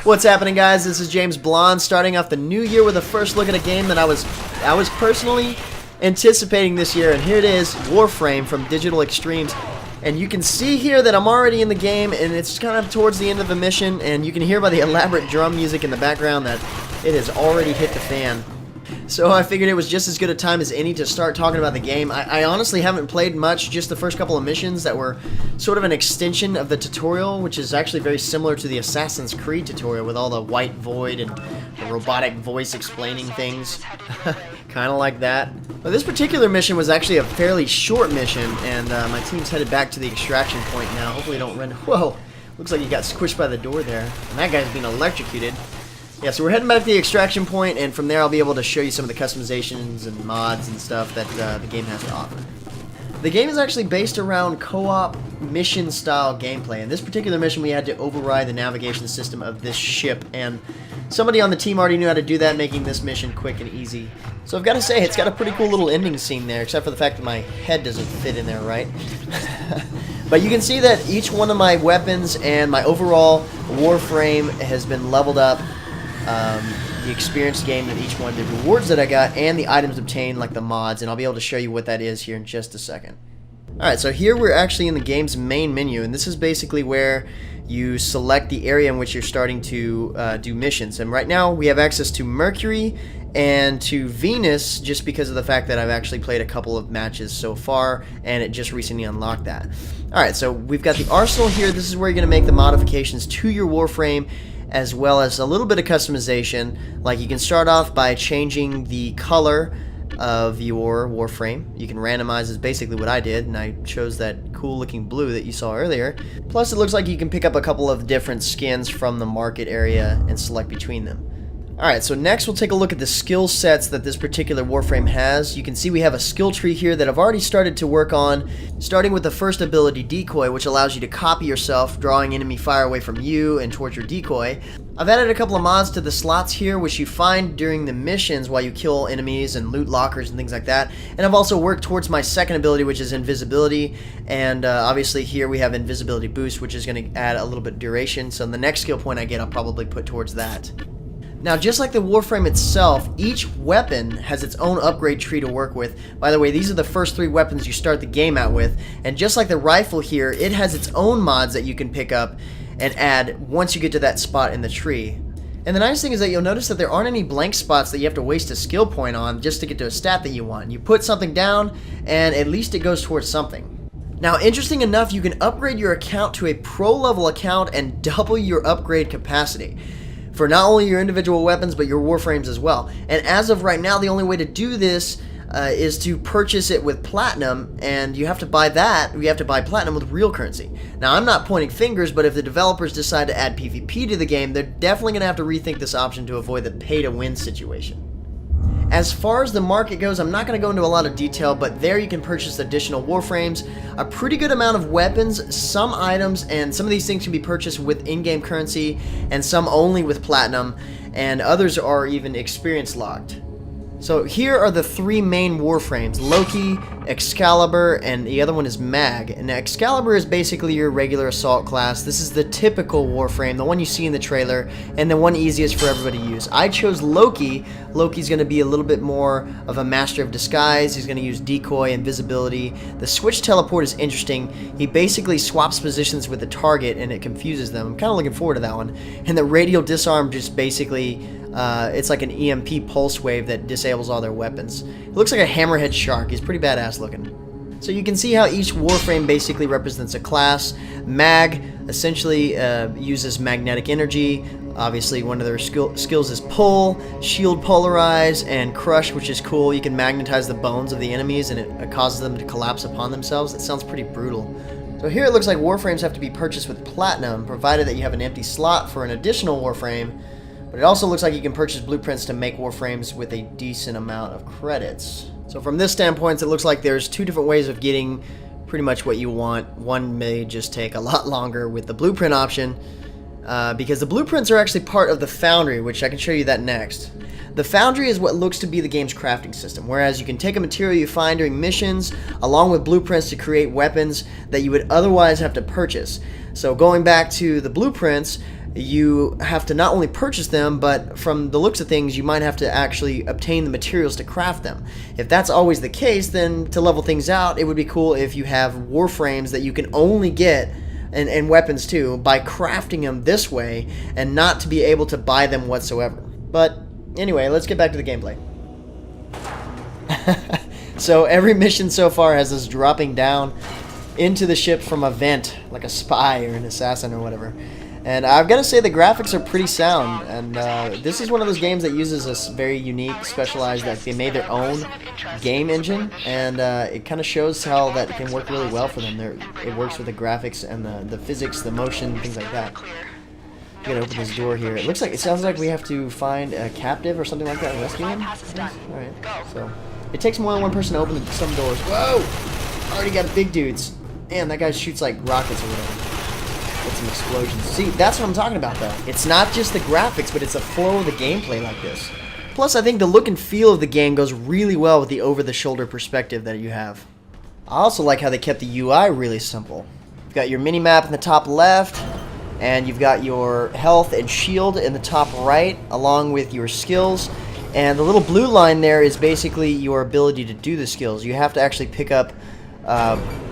What's happening, guys? This is James Blonde, starting off the new year with a first look at a game that I was personally anticipating this year, and here it is, Warframe from Digital Extremes. And you can see here that I'm already in the game, and it's kind of towards the end of the mission, and you can hear by the elaborate drum music in the background that it has already hit the fan. So I figured it was just as good a time as any to start talking about the game. I honestly haven't played much, just the first couple of missions that were sort of an extension of the tutorial, which is actually very similar to the Assassin's Creed tutorial with all the white void and the robotic voice explaining things. Kind of like that. But this particular mission was actually a fairly short mission, and my team's headed back to the extraction point now. Hopefully don't run... Whoa! Looks like he got squished by the door there. And that guy's being electrocuted. Yeah, so we're heading back to the extraction point, and from there I'll be able to show you some of the customizations and mods and stuff that the game has to offer. The game is actually based around co-op mission-style gameplay. In this particular mission, we had to override the navigation system of this ship, and somebody on the team already knew how to do that, making this mission quick and easy. So I've got to say, it's got a pretty cool little ending scene there, except for the fact that my head doesn't fit in there right. But you can see that each one of my weapons and my overall Warframe has been leveled up. The experience gained in each one, the rewards that I got, and the items obtained, like the mods, and I'll be able to show you what that is here in just a second. Alright, so here we're actually in the game's main menu, and this is basically where you select the area in which you're starting to do missions. And right now we have access to Mercury and to Venus, just because of the fact that I've actually played a couple of matches so far, and it just recently unlocked that. Alright, so we've got the arsenal here. This is where you're going to make the modifications to your Warframe, as well as a little bit of customization. Like, you can start off by changing the color of your Warframe. You can randomize, is basically what I did, and I chose that cool looking blue that you saw earlier. Plus, it looks like you can pick up a couple of different skins from the market area and select between them. Alright, so next we'll take a look at the skill sets that this particular Warframe has. You can see we have a skill tree here that I've already started to work on, starting with the first ability, Decoy, which allows you to copy yourself, drawing enemy fire away from you and towards your decoy. I've added a couple of mods to the slots here, which you find during the missions while you kill enemies and loot lockers and things like that. And I've also worked towards my second ability, which is Invisibility. And obviously here we have Invisibility Boost, which is going to add a little bit of duration. So the next skill point I get, I'll probably put towards that. Now, just like the Warframe itself, each weapon has its own upgrade tree to work with. By the way, these are the first 3 weapons you start the game out with. And just like the rifle here, it has its own mods that you can pick up and add once you get to that spot in the tree. And the nice thing is that you'll notice that there aren't any blank spots that you have to waste a skill point on just to get to a stat that you want. You put something down, and at least it goes towards something. Now, interesting enough, you can upgrade your account to a pro-level account and double your upgrade capacity for not only your individual weapons, but your Warframes as well. And as of right now, the only way to do this is to purchase it with Platinum, and you have to buy that. You have to buy Platinum with real currency. Now, I'm not pointing fingers, but if the developers decide to add PvP to the game, they're definitely going to have to rethink this option to avoid the pay-to-win situation. As far as the market goes, I'm not going to go into a lot of detail, but there you can purchase additional Warframes, a pretty good amount of weapons, some items, and some of these things can be purchased with in-game currency, and some only with Platinum, and others are even experience locked. So here are the 3 main Warframes, Loki, Excalibur, and the other one is Mag. And Excalibur is basically your regular assault class. This is the typical Warframe, the one you see in the trailer, and the one easiest for everybody to use. I chose Loki. Loki's going to be a little bit more of a master of disguise. He's going to use decoy, invisibility. The switch teleport is interesting. He basically swaps positions with the target, and it confuses them. I'm kind of looking forward to that one. And the radial disarm just basically... it's like an EMP pulse wave that disables all their weapons. It looks like a hammerhead shark. He's pretty badass looking. So you can see how each Warframe basically represents a class. Mag essentially uses magnetic energy. Obviously, one of their skills is Pull, Shield Polarize, and Crush, which is cool. You can magnetize the bones of the enemies, and it causes them to collapse upon themselves. It sounds pretty brutal. So here it looks like Warframes have to be purchased with Platinum, provided that you have an empty slot for an additional Warframe. But it also looks like you can purchase blueprints to make Warframes with a decent amount of credits. So from this standpoint, it looks like there's 2 different ways of getting pretty much what you want. One may just take a lot longer with the blueprint option, because the blueprints are actually part of the Foundry, which I can show you that next. The Foundry is what looks to be the game's crafting system, whereas you can take a material you find during missions along with blueprints to create weapons that you would otherwise have to purchase. So going back to the blueprints, you have to not only purchase them, but from the looks of things, you might have to actually obtain the materials to craft them. If that's always the case, then to level things out, it would be cool if you have warframes that you can only get, and weapons too, by crafting them this way, and not to be able to buy them whatsoever. But anyway, let's get back to the gameplay. So every mission so far has us dropping down into the ship from a vent, like a spy or an assassin or whatever. And I've got to say the graphics are pretty sound, and this is one of those games that uses a very unique, specialized, like they made their own game engine, and it kind of shows how that can work really well for them. It works with the graphics and the physics, the motion, things like that. I'm gonna open this door here. It sounds like we have to find a captive or something like that and rescue him. Alright, so it takes more than one person to open some doors. Whoa! Already got big dudes. Man, that guy shoots like rockets or whatever. Get some explosions. See, that's what I'm talking about, though. It's not just the graphics, but it's the flow of the gameplay like this. Plus, I think the look and feel of the game goes really well with the over-the-shoulder perspective that you have. I also like how they kept the UI really simple. You've got your mini-map in the top left, and you've got your health and shield in the top right, along with your skills. And the little blue line there is basically your ability to do the skills. You have to actually pick up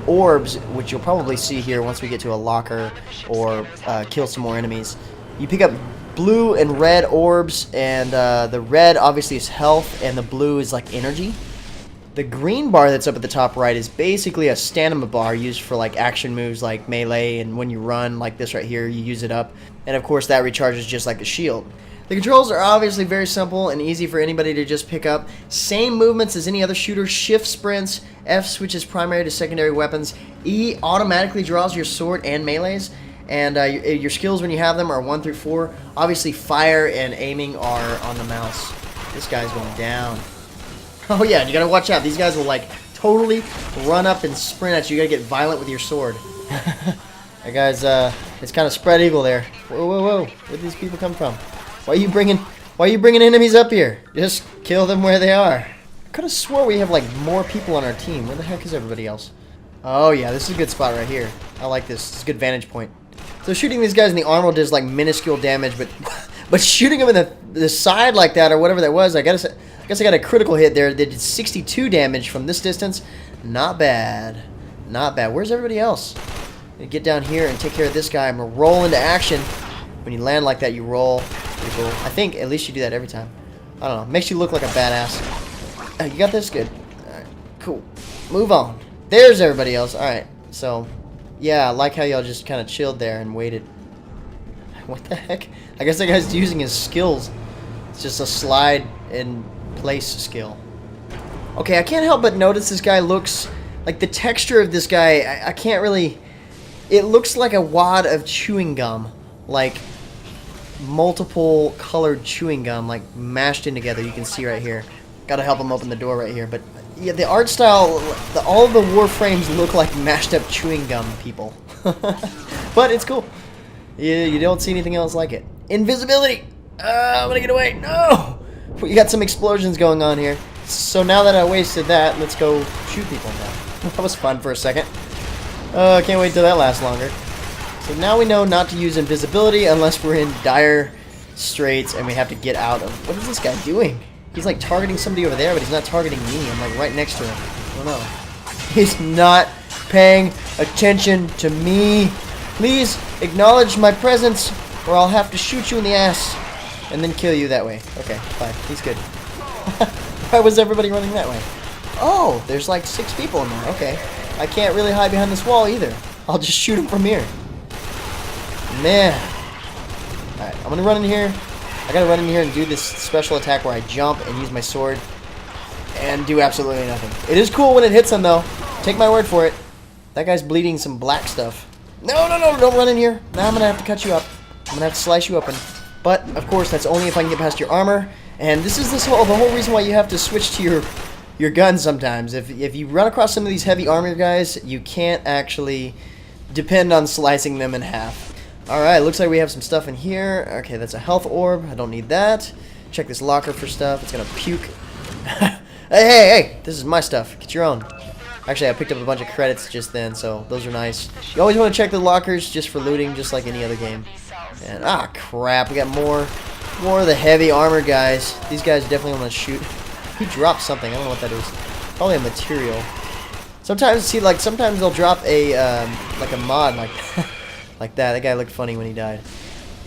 orbs, which you'll probably see here once we get to a locker or kill some more enemies. You pick up blue and red orbs, and the red obviously is health, and the blue is like energy. The green bar that's up at the top right is basically a stamina bar used for like action moves like melee, and when you run like this right here, you use it up. And of course that recharges just like a shield. The controls are obviously very simple and easy for anybody to just pick up. Same movements as any other shooter. Shift sprints, F switches primary to secondary weapons, E automatically draws your sword and melees, and your skills when you have them are 1 through 4. Obviously fire and aiming are on the mouse. This guy's going down. Oh yeah, you gotta watch out. These guys will like totally run up and sprint at you. You gotta get violent with your sword. That guy's it's kind of spread eagle there. Whoa, whoa, whoa! Where do these people come from? Why are you bringing enemies up here? Just kill them where they are. I could have swore we have like more people on our team. Where the heck is everybody else? Oh yeah, this is a good spot right here. I like this. It's a good vantage point. So shooting these guys in the armor does like minuscule damage, but shooting them in the side like that or whatever that was, I guess I got a critical hit there. They did 62 damage from this distance. Not bad. Not bad. Where's everybody else? Get down here and take care of this guy. I'm gonna roll into action. When you land like that, you roll. Pretty cool. I think at least you do that every time. I don't know. Makes you look like a badass. You got this? Good. Alright, cool. Move on. There's everybody else. Alright, so yeah, I like how y'all just kind of chilled there and waited. What the heck? I guess that guy's using his skills. It's just a slide in place skill. Okay, I can't help but notice this guy looks like the texture of this guy. I can't really. It looks like a wad of chewing gum, like multiple colored chewing gum, like mashed in together. You can see right here. Gotta help him open the door right here. But yeah, the art style, all the warframes look like mashed up chewing gum people. But it's cool. You don't see anything else like it. Invisibility. I'm gonna get away. No. We got some explosions going on here. So now that I wasted that, let's go shoot people now. That was fun for a second. I can't wait till that lasts longer. So now we know not to use invisibility unless we're in dire straits and we have to get out of... What is this guy doing? He's like targeting somebody over there, but he's not targeting me. I'm like right next to him. I don't know. He's not paying attention to me. Please acknowledge my presence or I'll have to shoot you in the ass and then kill you that way. Okay, fine. He's good. Why was everybody running that way? Oh, there's like 6 people in there. Okay. I can't really hide behind this wall either. I'll just shoot him from here. Man. Alright, I'm gonna run in here. I gotta run in here and do this special attack where I jump and use my sword and do absolutely nothing. It is cool when it hits him though. Take my word for it. That guy's bleeding some black stuff. No, no, no, don't run in here. Now I'm gonna have to cut you up. I'm gonna have to slice you open. But, of course, that's only if I can get past your armor. And this is the whole reason why you have to switch to your gun sometimes. If you run across some of these heavy armor guys, you can't actually depend on slicing them in half. Alright, looks like we have some stuff in here. Okay, that's a health orb. I don't need that. Check this locker for stuff. It's gonna puke. Hey, hey, hey! This is my stuff. Get your own. Actually, I picked up a bunch of credits just then, so those are nice. You always want to check the lockers just for looting, just like any other game. And, ah, crap, we got more of the heavy armor guys. These guys definitely want to shoot. He dropped something, I don't know what that is. Probably a material. Sometimes, see, like, sometimes they'll drop a, like a mod, like, like that. That guy looked funny when he died.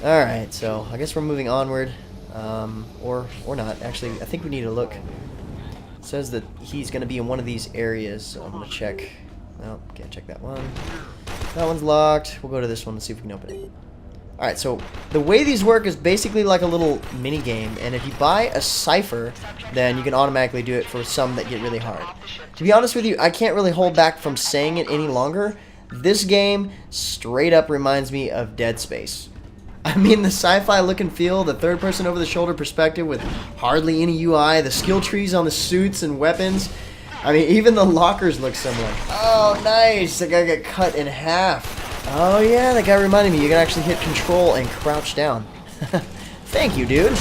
Alright, so, I guess we're moving onward. Or not. Actually, I think we need to look. It says that he's going to be in one of these areas, so I'm going to check. No, can't check that one. That one's locked. We'll go to this one and see if we can open it. Alright, so the way these work is basically like a little mini game, and if you buy a cipher, then you can automatically do it for some that get really hard. To be honest with you, I can't really hold back from saying it any longer. This game straight up reminds me of Dead Space. I mean, the sci-fi look and feel, the third-person over-the-shoulder perspective with hardly any UI, the skill trees on the suits and weapons. I mean, even the lockers look similar. Oh, nice! The guy got cut in half. Oh, yeah, that guy reminded me. You can actually hit control and crouch down. Thank you, dude.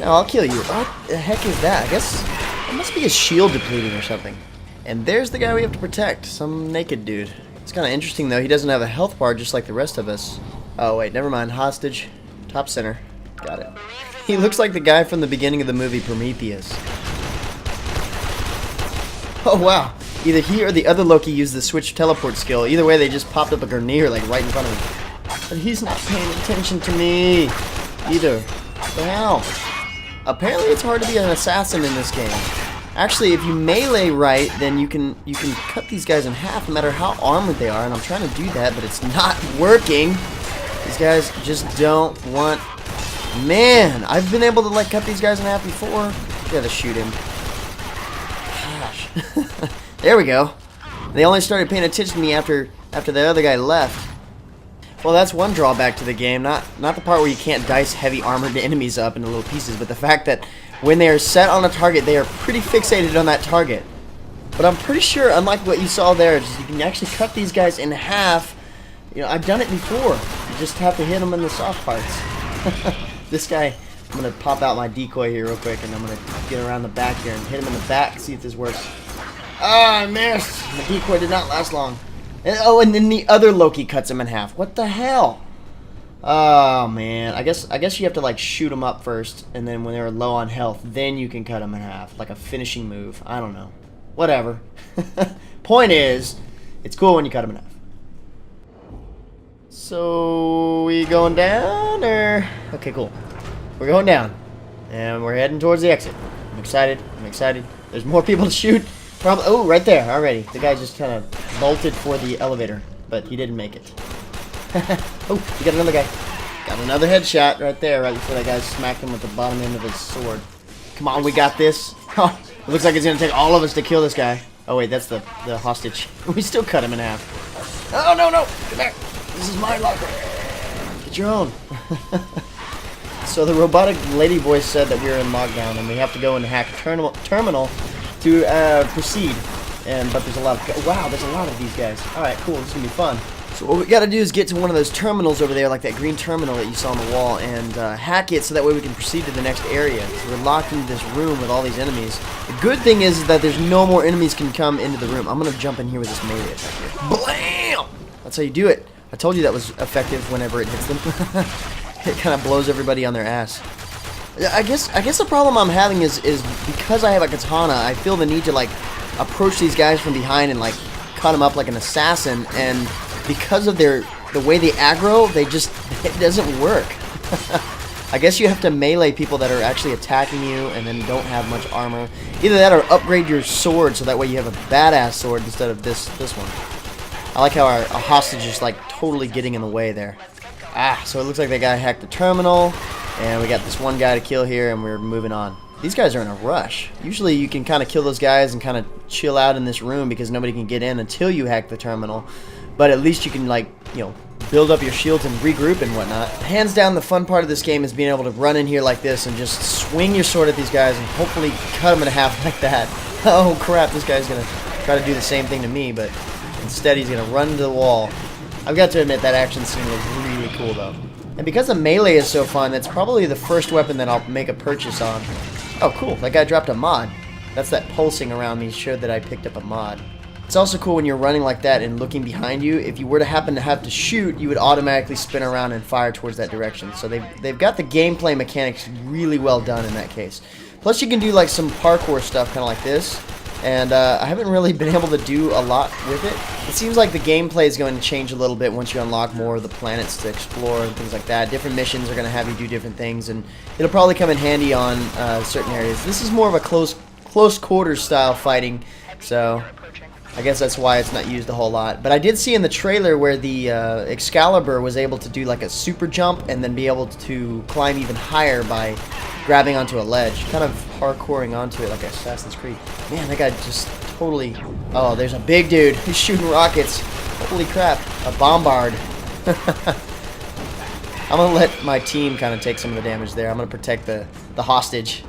Now I'll kill you. What the heck is that? I guess it must be a shield depleting or something. And there's the guy we have to protect. Some naked dude. It's kind of interesting, though. He doesn't have a health bar just like the rest of us. Oh, wait, never mind. Hostage. Top center. Got it. He looks like the guy from the beginning of the movie Prometheus. Oh, wow. Either he or the other Loki used the switch teleport skill. Either way, they just popped up a grenade like right in front of me. But he's not paying attention to me either. What the hell? Apparently, it's hard to be an assassin in this game. Actually, if you melee right, then you can cut these guys in half no matter how armored they are. And I'm trying to do that, but it's not working. These guys just don't want... Man, I've been able to like cut these guys in half before. Gotta shoot him. Gosh. There we go. They only started paying attention to me after the other guy left. Well, that's one drawback to the game. Not the part where you can't dice heavy armored enemies up into little pieces, but the fact that when they are set on a target, they are pretty fixated on that target. But I'm pretty sure, unlike what you saw there, you can actually cut these guys in half. You know, I've done it before. You just have to hit them in the soft parts. This guy, I'm going to pop out my decoy here real quick, and I'm going to get around the back here and hit him in the back, see if this works. Ah, I missed! The decoy did not last long. Oh, and then the other Loki cuts him in half. What the hell? Oh, man. I guess you have to, like, shoot them up first, and then when they're low on health, then you can cut them in half. Like a finishing move. I don't know. Whatever. Point is, it's cool when you cut them in half. So, we going down, or... Okay, cool. We're going down. And we're heading towards the exit. I'm excited. There's more people to shoot. Probably. Oh, right there already. The guy just kind of bolted for the elevator, but he didn't make it. Oh, we got another guy. Got another headshot right there, right before that guy smacked him with the bottom end of his sword. Come on, we got this. Oh, it looks like it's going to take all of us to kill this guy. Oh, wait, that's the hostage. We still cut him in half. Oh, no. Come here. This is my locker. Get your own. So the robotic lady voice said that we were in lockdown, and we have to go and hack a terminal to proceed. But there's a lot of... Wow, there's a lot of these guys. Alright, cool. This is going to be fun. So what we got to do is get to one of those terminals over there, like that green terminal that you saw on the wall, and hack it so that way we can proceed to the next area. So we're locked into this room with all these enemies. The good thing is that there's no more enemies can come into the room. I'm going to jump in here with this melee attack here. Blam! That's how you do it. I told you that was effective whenever it hits them. It kind of blows everybody on their ass. I guess the problem I'm having is because I have a katana, I feel the need to like approach these guys from behind and like cut them up like an assassin, and because of the way they aggro, it doesn't work. I guess you have to melee people that are actually attacking you and then don't have much armor. Either that or upgrade your sword so that way you have a badass sword instead of this one. I like how our hostage is like totally getting in the way there. Ah, so it looks like that guy hacked the terminal, and we got this one guy to kill here, and we're moving on. These guys are in a rush. Usually you can kind of kill those guys and kind of chill out in this room because nobody can get in until you hack the terminal. But at least you can, like, you know, build up your shields and regroup and whatnot. Hands down, the fun part of this game is being able to run in here like this and just swing your sword at these guys and hopefully cut them in half like that. Oh crap, this guy's going to try to do the same thing to me, but instead he's going to run to the wall. I've got to admit that action scene was really cool though. And because the melee is so fun, it's probably the first weapon that I'll make a purchase on. Oh cool, that guy dropped a mod. That's that pulsing around me showed that I picked up a mod. It's also cool when you're running like that and looking behind you. If you were to happen to have to shoot, you would automatically spin around and fire towards that direction. So they've got the gameplay mechanics really well done in that case. Plus you can do like some parkour stuff kind of like this. And I haven't really been able to do a lot with it. It seems like the gameplay is going to change a little bit once you unlock more of the planets to explore and things like that. Different missions are going to have you do different things, and it'll probably come in handy on certain areas. This is more of a close quarters style fighting, so I guess that's why it's not used a whole lot. But I did see in the trailer where the Excalibur was able to do like a super jump and then be able to climb even higher by grabbing onto a ledge, kind of parkouring onto it like Assassin's Creed. Man, that guy just totally... Oh, there's a big dude. He's shooting rockets. Holy crap. A bombard. I'm going to let my team kind of take some of the damage there. I'm going to protect the hostage.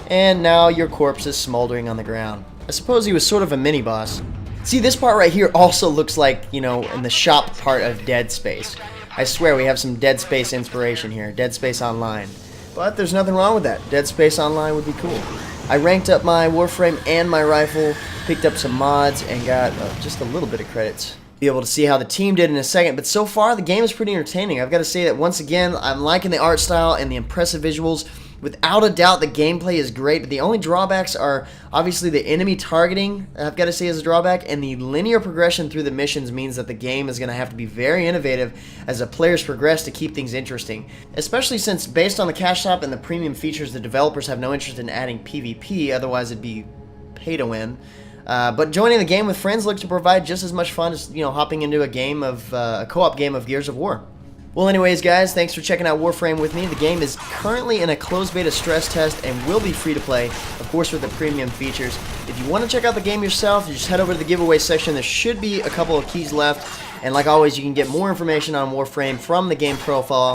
And now your corpse is smoldering on the ground. I suppose he was sort of a mini-boss. See, this part right here also looks like, you know, in the shop part of Dead Space. I swear we have some Dead Space inspiration here. Dead Space Online. But there's nothing wrong with that. Dead Space Online would be cool. I ranked up my Warframe and my rifle, picked up some mods, and got just a little bit of credits. Be able to see how the team did in a second, but so far the game is pretty entertaining. I've got to say that once again, I'm liking the art style and the impressive visuals. Without a doubt, the gameplay is great, but the only drawbacks are obviously the enemy targeting, I've got to say, is a drawback, and the linear progression through the missions means that the game is going to have to be very innovative as the players progress to keep things interesting, especially since based on the cash shop and the premium features, the developers have no interest in adding PvP, otherwise it'd be pay to win. But joining the game with friends looks to provide just as much fun as, you know, hopping into a game of a co-op game of Gears of War. Well, anyways, guys, thanks for checking out Warframe with me. The game is currently in a closed beta stress test and will be free to play, of course, with the premium features. If you want to check out the game yourself, you just head over to the giveaway section. There should be a couple of keys left. And like always, you can get more information on Warframe from the game profile.